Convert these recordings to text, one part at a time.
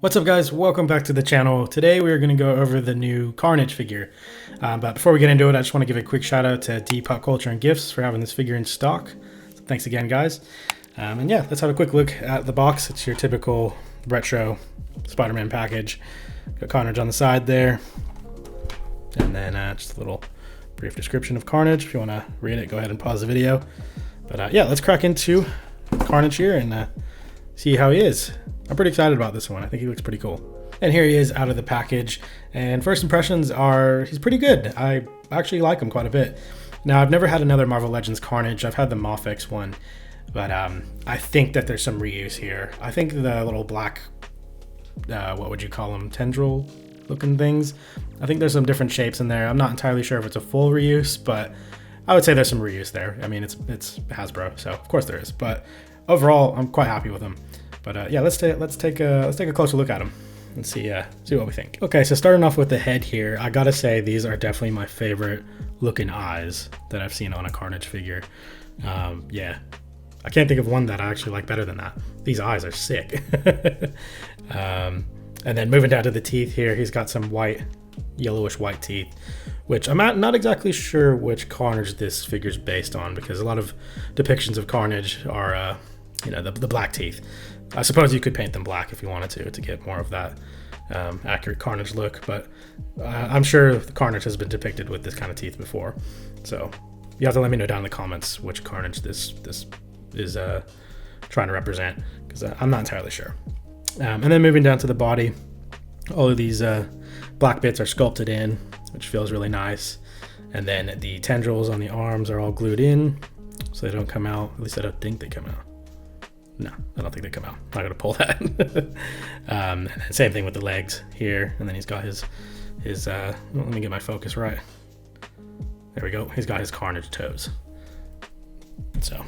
What's up, guys? Welcome back to the channel. Today we are going to go over the new Carnage figure. But before we get into it, I just want to give a quick shout out to D Pop Culture and Gifts for having this figure in stock. So thanks again, guys. And yeah, let's have a quick look at the box. It's your typical retro Spider-Man package. Got Carnage on the side there. And then just a little brief description of Carnage. If you want to read it, go ahead and pause the video. But yeah, let's crack into Carnage here and see how he is. I'm pretty excited about this one. I think he looks pretty cool. And here he is out of the package. And first impressions are, he's pretty good. I actually like him quite a bit. Now, I've never had another Marvel Legends Carnage. I've had the Mofex one, but I think that there's some reuse here. I think the little black, what would you call them, tendril looking things, I think there's some different shapes in there. I'm not entirely sure if it's a full reuse, but I would say there's some reuse there. I mean, it's Hasbro, so of course there is. But overall, I'm quite happy with him. But yeah, let's take a closer look at him and see what we think. Okay, so starting off with the head here, I gotta say these are definitely my favorite looking eyes that I've seen on a Carnage figure. Yeah, I can't think of one that I actually like better than that. These eyes are sick. And then moving down to the teeth here, he's got some white, yellowish white teeth, which I'm not exactly sure which Carnage this figure's based on, because a lot of depictions of Carnage are you know, the black teeth. I suppose you could paint them black if you wanted to get more of that accurate Carnage look, but I'm sure the Carnage has been depicted with this kind of teeth before. So you have to let me know down in the comments which Carnage this is trying to represent, because I'm not entirely sure. And then moving down to the body, all of these black bits are sculpted in, which feels really nice. And then the tendrils on the arms are all glued in, so they don't come out. At least I don't think they come out. No, I don't think they come out. I'm not gonna pull that. And then same thing with the legs here. And then he's got his well, let me get my focus right. There we go. He's got his Carnage toes. So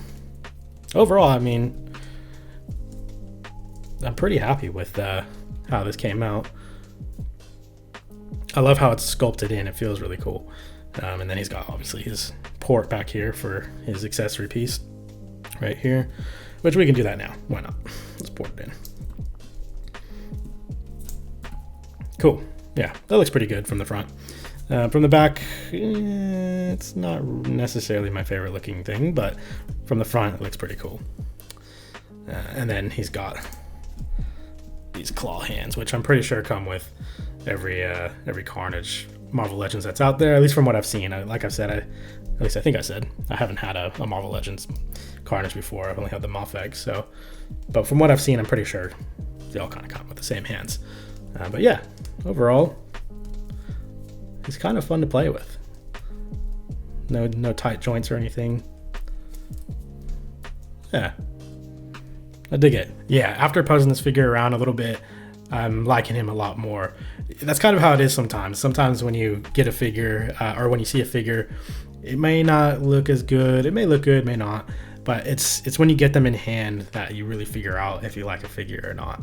overall, I mean, I'm pretty happy with how this came out. I love how it's sculpted in. It feels really cool. And then he's got obviously his port back here for his accessory piece right here, which we can do that now. Why not? Let's port it in. Cool. Yeah, that looks pretty good from the front. From the back, it's not necessarily my favorite looking thing, but from the front, it looks pretty cool. And then he's got these claw hands, which I'm pretty sure come with every Carnage Marvel Legends that's out there, at least from what I've seen. Like I said, at least I think I said, I haven't had a Marvel Legends Carnage before. I've only had the Mofex, so, but from what I've seen, I'm pretty sure they all kind of come with the same hands. But yeah, overall, he's kind of fun to play with. No tight joints or anything. Yeah, I dig it. Yeah, after posing this figure around a little bit, I'm liking him a lot more. That's kind of how it is sometimes. Sometimes when you get a figure, or when you see a figure, it may not look as good. It may look good, may not. But it's when you get them in hand that you really figure out if you like a figure or not.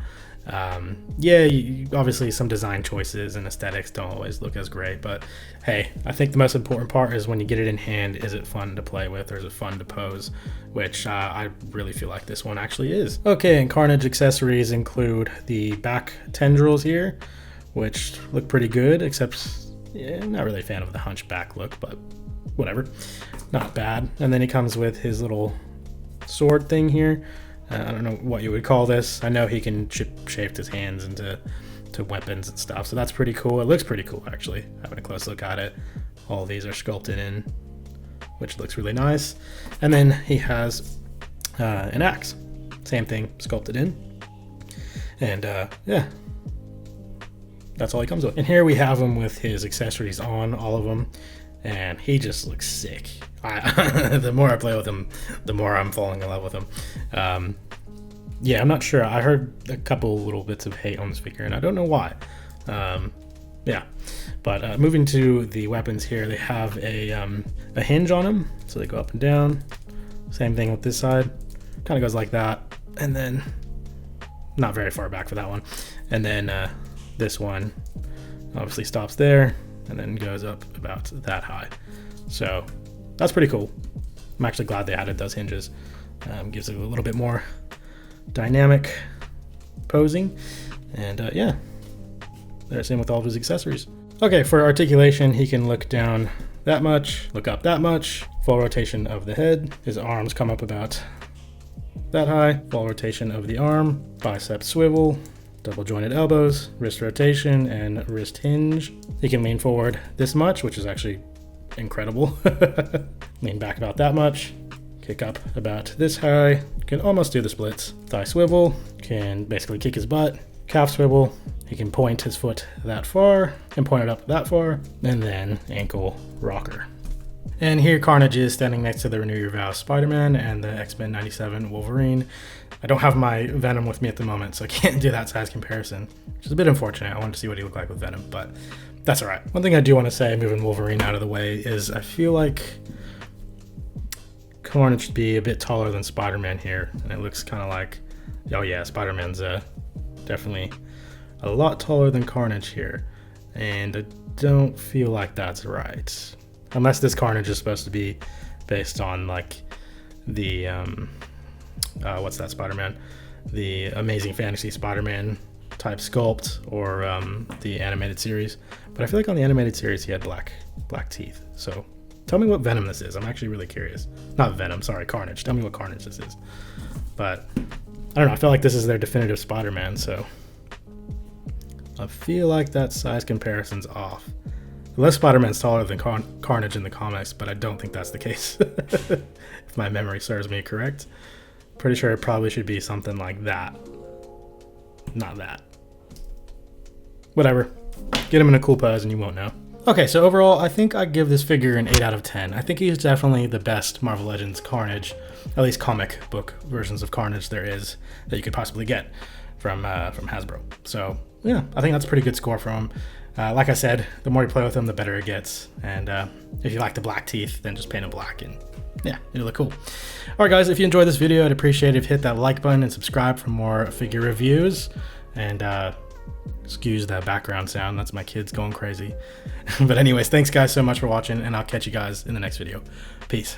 Yeah, obviously some design choices and aesthetics don't always look as great, but hey, I think the most important part is when you get it in hand, is it fun to play with or is it fun to pose? Which I really feel like this one actually is. Okay, and Carnage accessories include the back tendrils here, which look pretty good, except yeah, I'm not really a fan of the hunchback look, but whatever, not bad. And then he comes with his little sword thing here. I don't know what you would call this. I know he can shape his hands into weapons and stuff, so that's pretty cool. It looks pretty cool, actually, having a close look at it. All of these are sculpted in, which looks really nice. And then he has an axe. Same thing, sculpted in. And yeah, that's all he comes with. And here we have him with his accessories on, all of them, and he just looks sick. The more I play with him, the more I'm falling in love with him. Yeah, I'm not sure. I heard a couple little bits of hate on this figure, and I don't know why. Yeah, but moving to the weapons here, they have a hinge on them, so they go up and down. Same thing with this side. Kind of goes like that, and then not very far back for that one. And then this one obviously stops there, and then goes up about that high. So that's pretty cool. I'm actually glad they added those hinges. Gives it a little bit more dynamic posing. And yeah, there's same with all of his accessories. Okay, for articulation, he can look down that much, look up that much, full rotation of the head. His arms come up about that high, full rotation of the arm, bicep swivel, double jointed elbows, wrist rotation, and wrist hinge. He can lean forward this much, which is actually incredible. Lean back about that much, kick up about this high, can almost do the splits. Thigh swivel, can basically kick his butt. Calf swivel, he can point his foot that far and point it up that far, and then ankle rocker. And here Carnage is standing next to the Renew Your Vows Spider-Man and the X-Men 97 Wolverine. I don't have my Venom with me at the moment, so I can't do that size comparison, which is a bit unfortunate. I wanted to see what he looked like with Venom, but that's all right. One thing I do want to say, moving Wolverine out of the way, is I feel like Carnage should be a bit taller than Spider-Man here, and it looks kind of like, oh yeah, Spider-Man's definitely a lot taller than Carnage here, and I don't feel like that's right. Unless this Carnage is supposed to be based on like the, what's that Spider-Man? The Amazing Fantasy Spider-Man type sculpt, or the animated series. But I feel like on the animated series he had black teeth. So tell me what Venom this is. I'm actually really curious. Not Venom, sorry, Carnage. Tell me what Carnage this is. But I don't know, I feel like this is their definitive Spider-Man, so I feel like that size comparison's off. Unless Spider-Man's taller than Carnage in the comics, but I don't think that's the case. If my memory serves me correct. Pretty sure it probably should be something like that. Not that. Whatever. Get him in a cool pose and you won't know. Okay, so overall, I think I give this figure an 8 out of 10. I think he's definitely the best Marvel Legends Carnage, at least comic book versions of Carnage there is, that you could possibly get from Hasbro. So yeah, I think that's a pretty good score from him. Like I said, the more you play with him, the better it gets. And if you like the black teeth, then just paint him black and yeah, it'll look cool. All right, guys, if you enjoyed this video, I'd appreciate it if you hit that like button and subscribe for more figure reviews. And excuse the background sound, that's my kids going crazy. But anyways, thanks guys so much for watching, and I'll catch you guys in the next video. Peace.